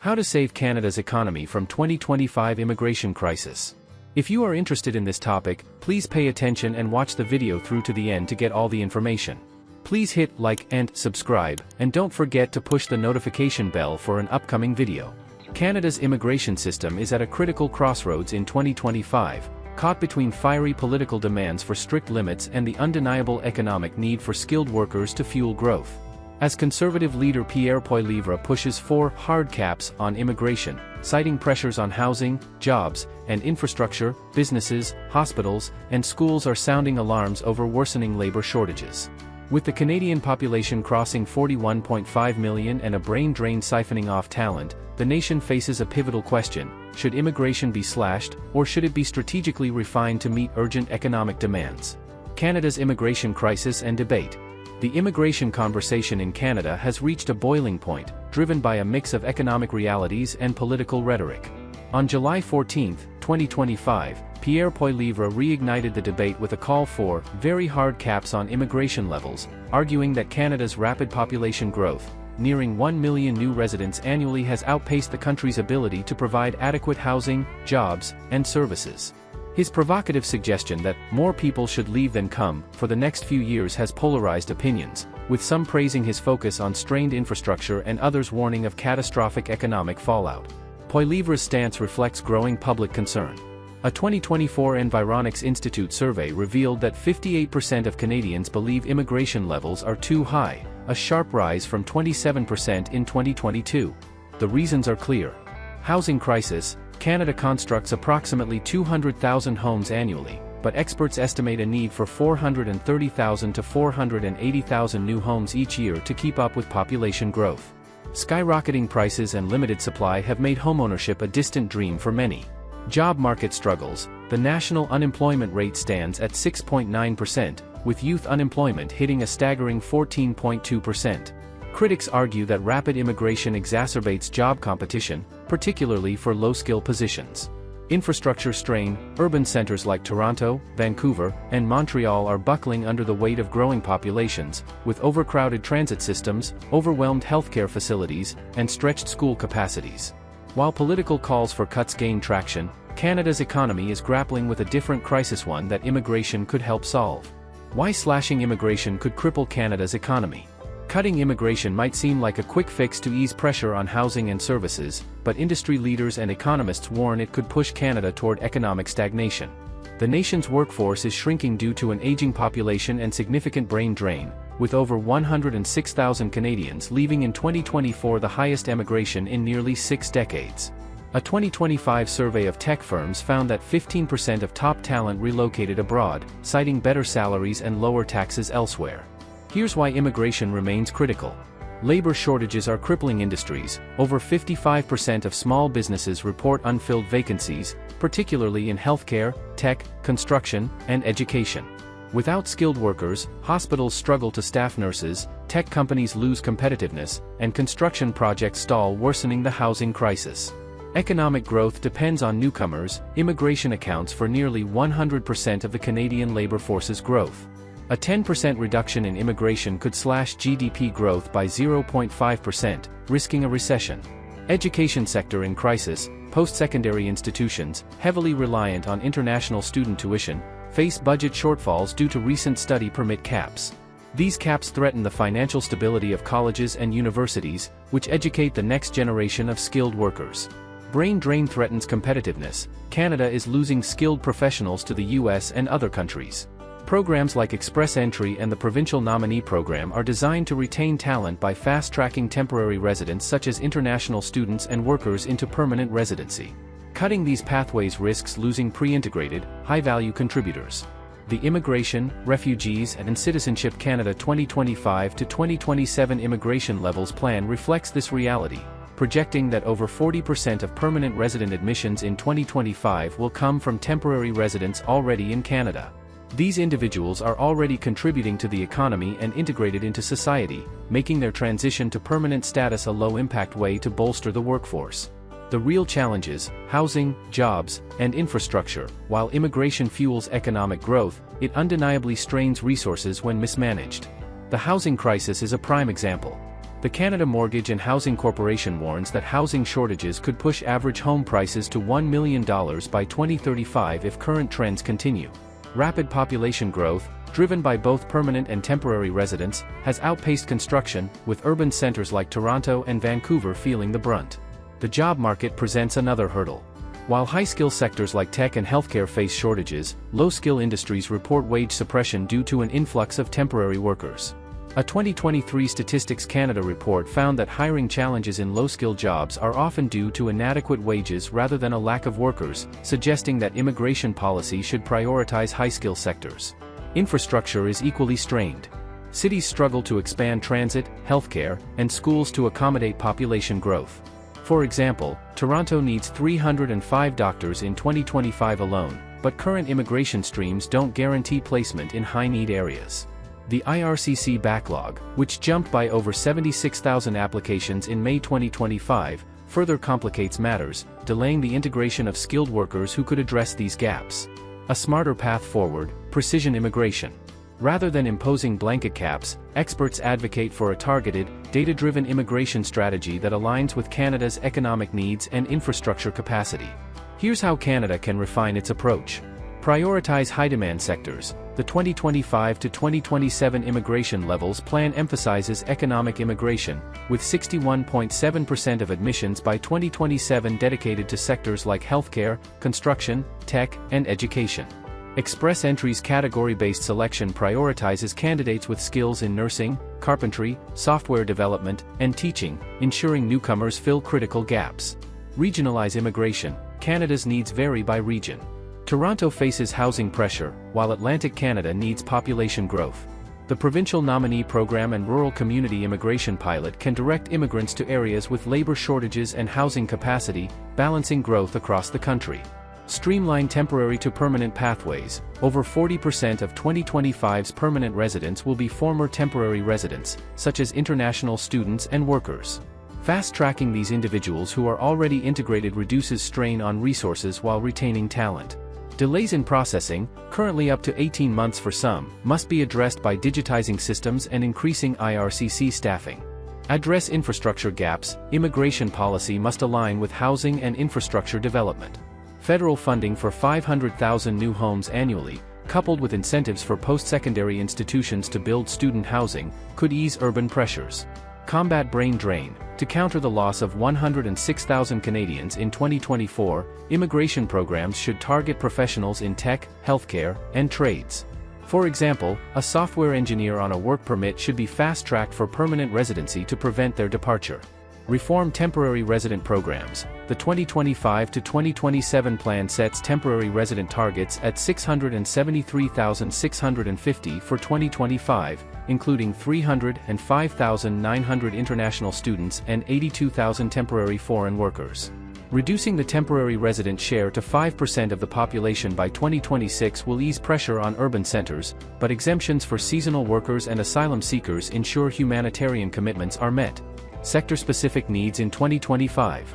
How to save Canada's economy from 2025 immigration crisis. If you are interested in this topic, please pay attention and watch the video through to the end to get all the information. Please hit like and subscribe, and don't forget to push the notification bell for an upcoming video. Canada's immigration system is at a critical crossroads in 2025, caught between fiery political demands for strict limits and the undeniable economic need for skilled workers to fuel growth. As Conservative leader Pierre Poilievre pushes for hard caps on immigration, citing pressures on housing, jobs, and infrastructure, businesses, hospitals, and schools are sounding alarms over worsening labor shortages. With the Canadian population crossing 41.5 million and a brain drain siphoning off talent, the nation faces a pivotal question: should immigration be slashed, or should it be strategically refined to meet urgent economic demands? Canada's immigration crisis and debate. The immigration conversation in Canada has reached a boiling point, driven by a mix of economic realities and political rhetoric. On July 14, 2025, Pierre Poilievre reignited the debate with a call for very hard caps on immigration levels, arguing that Canada's rapid population growth, nearing 1 million new residents annually, has outpaced the country's ability to provide adequate housing, jobs, and services. His provocative suggestion that more people should leave than come for the next few years has polarized opinions, with some praising his focus on strained infrastructure and others warning of catastrophic economic fallout. Poilievre's stance reflects growing public concern. A 2024 Environics Institute survey revealed that 58% of Canadians believe immigration levels are too high, a sharp rise from 27% in 2022. The reasons are clear. Housing crisis. Canada constructs approximately 200,000 homes annually, but experts estimate a need for 430,000 to 480,000 new homes each year to keep up with population growth. Skyrocketing prices and limited supply have made homeownership a distant dream for many. Job market struggles. The national unemployment rate stands at 6.9%, with youth unemployment hitting a staggering 14.2%. Critics argue that rapid immigration exacerbates job competition, particularly for low-skill positions. Infrastructure strain. Urban centers like Toronto, Vancouver, and Montreal are buckling under the weight of growing populations, with overcrowded transit systems, overwhelmed healthcare facilities, and stretched school capacities. While political calls for cuts gain traction, Canada's economy is grappling with a different crisis, one that immigration could help solve. Why slashing immigration could cripple Canada's economy. Cutting immigration might seem like a quick fix to ease pressure on housing and services, but industry leaders and economists warn it could push Canada toward economic stagnation. The nation's workforce is shrinking due to an aging population and significant brain drain, with over 106,000 Canadians leaving in 2024, the highest emigration in nearly 6 decades. A 2025 survey of tech firms found that 15% of top talent relocated abroad, citing better salaries and lower taxes elsewhere. Here's why immigration remains critical. Labor shortages are crippling industries. Over 55% of small businesses report unfilled vacancies, particularly in healthcare, tech, construction, and education. Without skilled workers, hospitals struggle to staff nurses, tech companies lose competitiveness, and construction projects stall, worsening the housing crisis. Economic growth depends on newcomers. Immigration accounts for nearly 100% of the Canadian labor force's growth. A 10% reduction in immigration could slash GDP growth by 0.5%, risking a recession. Education sector in crisis. Post-secondary institutions, heavily reliant on international student tuition, face budget shortfalls due to recent study permit caps. These caps threaten the financial stability of colleges and universities, which educate the next generation of skilled workers. Brain drain threatens competitiveness. Canada is losing skilled professionals to the US and other countries. Programs like Express Entry and the Provincial Nominee Program are designed to retain talent by fast-tracking temporary residents such as international students and workers into permanent residency. Cutting these pathways risks losing pre-integrated, high-value contributors. The Immigration, Refugees and Citizenship Canada 2025 to 2027 immigration levels plan reflects this reality, projecting that over 40% of permanent resident admissions in 2025 will come from temporary residents already in Canada. These individuals are already contributing to the economy and integrated into society, making their transition to permanent status a low-impact way to bolster the workforce. The real challenges: housing, jobs, and infrastructure. While immigration fuels economic growth, it undeniably strains resources when mismanaged. The housing crisis is a prime example. The Canada Mortgage and Housing Corporation warns that housing shortages could push average home prices to $1 million by 2035 if current trends continue. Rapid population growth, driven by both permanent and temporary residents, has outpaced construction, with urban centers like Toronto and Vancouver feeling the brunt. The job market presents another hurdle. While high-skill sectors like tech and healthcare face shortages, low-skill industries report wage suppression due to an influx of temporary workers. A 2023 Statistics Canada report found that hiring challenges in low-skill jobs are often due to inadequate wages rather than a lack of workers, suggesting that immigration policy should prioritize high-skill sectors. Infrastructure is equally strained. Cities struggle to expand transit, healthcare, and schools to accommodate population growth. For example, Toronto needs 305 doctors in 2025 alone, but current immigration streams don't guarantee placement in high-need areas. The IRCC backlog, which jumped by over 76,000 applications in May 2025, further complicates matters, delaying the integration of skilled workers who could address these gaps. A smarter path forward: precision immigration. Rather than imposing blanket caps, experts advocate for a targeted, data-driven immigration strategy that aligns with Canada's economic needs and infrastructure capacity. Here's how Canada can refine its approach. Prioritize high-demand sectors. The 2025 to 2027 immigration levels plan emphasizes economic immigration, with 61.7% of admissions by 2027 dedicated to sectors like healthcare, construction, tech, and education. Express Entry's category-based selection prioritizes candidates with skills in nursing, carpentry, software development, and teaching, ensuring newcomers fill critical gaps. Regionalize immigration. Canada's needs vary by region. Toronto faces housing pressure, while Atlantic Canada needs population growth. The Provincial Nominee Program and Rural Community Immigration Pilot can direct immigrants to areas with labor shortages and housing capacity, balancing growth across the country. Streamline temporary to permanent pathways. Over 40% of 2025's permanent residents will be former temporary residents, such as international students and workers. Fast-tracking these individuals who are already integrated reduces strain on resources while retaining talent. Delays in processing, currently up to 18 months for some, must be addressed by digitizing systems and increasing IRCC staffing. Address infrastructure gaps. Immigration policy must align with housing and infrastructure development. Federal funding for 500,000 new homes annually, coupled with incentives for post-secondary institutions to build student housing, could ease urban pressures. Combat brain drain. To counter the loss of 106,000 Canadians in 2024, immigration programs should target professionals in tech, healthcare, and trades. For example, a software engineer on a work permit should be fast-tracked for permanent residency to prevent their departure. Reform temporary resident programs. The 2025 to 2027 plan sets temporary resident targets at 673,650 for 2025, including 305,900 international students and 82,000 temporary foreign workers. Reducing the temporary resident share to 5% of the population by 2026 will ease pressure on urban centers, but exemptions for seasonal workers and asylum seekers ensure humanitarian commitments are met. Sector-specific needs in 2025.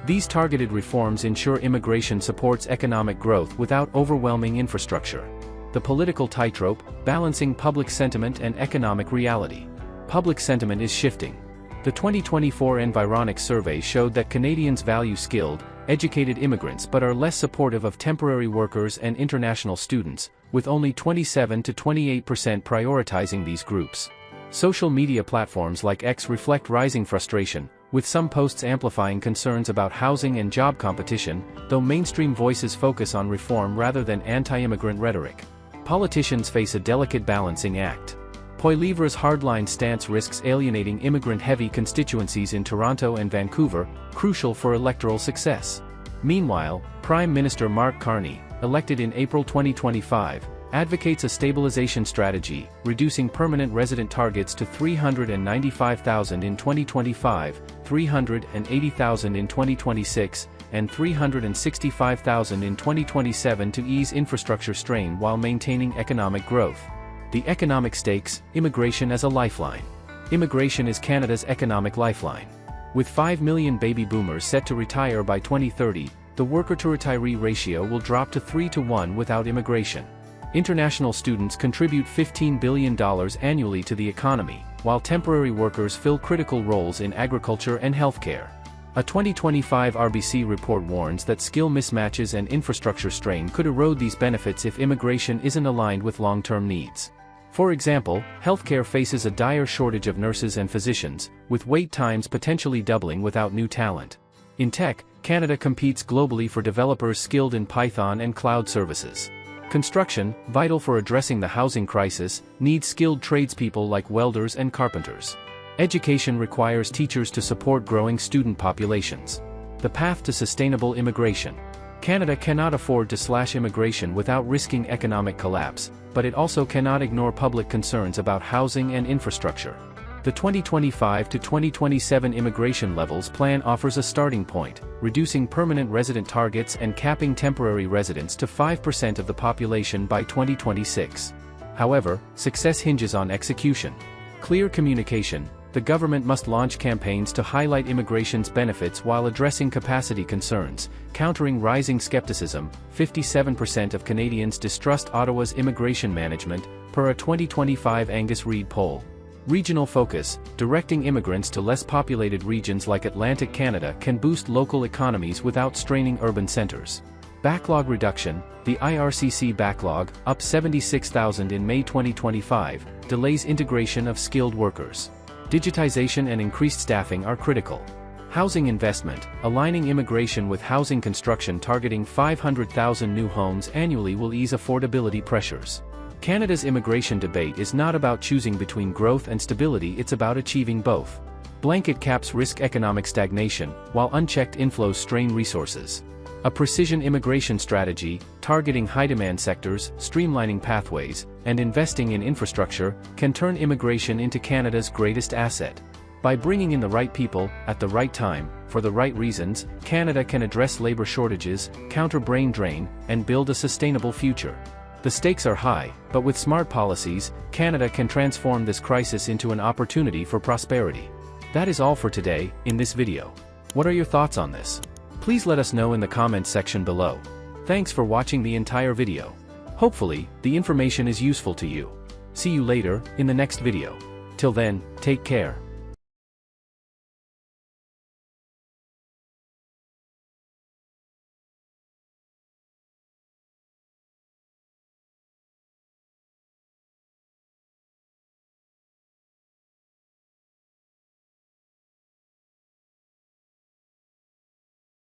These targeted reforms ensure immigration supports economic growth without overwhelming infrastructure. The political tightrope, balancing public sentiment and economic reality. Public sentiment is shifting. The 2024 Environics survey showed that Canadians value skilled, educated immigrants but are less supportive of temporary workers and international students, with only 27 to 28% prioritizing these groups. Social media platforms like X reflect rising frustration, with some posts amplifying concerns about housing and job competition, though mainstream voices focus on reform rather than anti-immigrant rhetoric. Politicians face a delicate balancing act. Poilievre's hardline stance risks alienating immigrant-heavy constituencies in Toronto and Vancouver, crucial for electoral success. Meanwhile, Prime Minister Mark Carney, elected in April 2025, advocates a stabilization strategy, reducing permanent resident targets to 395,000 in 2025, 380,000 in 2026, and 365,000 in 2027 to ease infrastructure strain while maintaining economic growth. The economic stakes: immigration as a lifeline. Immigration is Canada's economic lifeline. With 5 million baby boomers set to retire by 2030, the worker-to-retiree ratio will drop to 3 to 1 without immigration. International students contribute $15 billion annually to the economy, while temporary workers fill critical roles in agriculture and healthcare. A 2025 RBC report warns that skill mismatches and infrastructure strain could erode these benefits if immigration isn't aligned with long-term needs. For example, healthcare faces a dire shortage of nurses and physicians, with wait times potentially doubling without new talent. In tech, Canada competes globally for developers skilled in Python and cloud services. Construction, vital for addressing the housing crisis, needs skilled tradespeople like welders and carpenters. Education requires teachers to support growing student populations. The path to sustainable immigration. Canada cannot afford to slash immigration without risking economic collapse, but it also cannot ignore public concerns about housing and infrastructure. The 2025 to 2027 immigration levels plan offers a starting point, reducing permanent resident targets and capping temporary residents to 5% of the population by 2026. However, success hinges on execution. Clear communication. The government must launch campaigns to highlight immigration's benefits while addressing capacity concerns, countering rising skepticism. 57% of Canadians distrust Ottawa's immigration management, per a 2025 Angus Reid poll. Regional focus, directing immigrants to less populated regions like Atlantic Canada can boost local economies without straining urban centres. Backlog reduction. The ircc backlog, up 76,000 in May 2025, delays integration of skilled workers. Digitization and increased staffing are critical. Housing investment, aligning immigration with housing construction targeting 500,000 new homes annually will ease affordability pressures. Canada's immigration debate is not about choosing between growth and stability, it's about achieving both. Blanket caps risk economic stagnation, while unchecked inflows strain resources. A precision immigration strategy, targeting high-demand sectors, streamlining pathways, and investing in infrastructure, can turn immigration into Canada's greatest asset. By bringing in the right people, at the right time, for the right reasons, Canada can address labor shortages, counter brain drain, and build a sustainable future. The stakes are high, but with smart policies, Canada can transform this crisis into an opportunity for prosperity. That is all for today, in this video. What are your thoughts on this? Please let us know in the comments section below. Thanks for watching the entire video. Hopefully, the information is useful to you. See you later, in the next video. Till then, take care.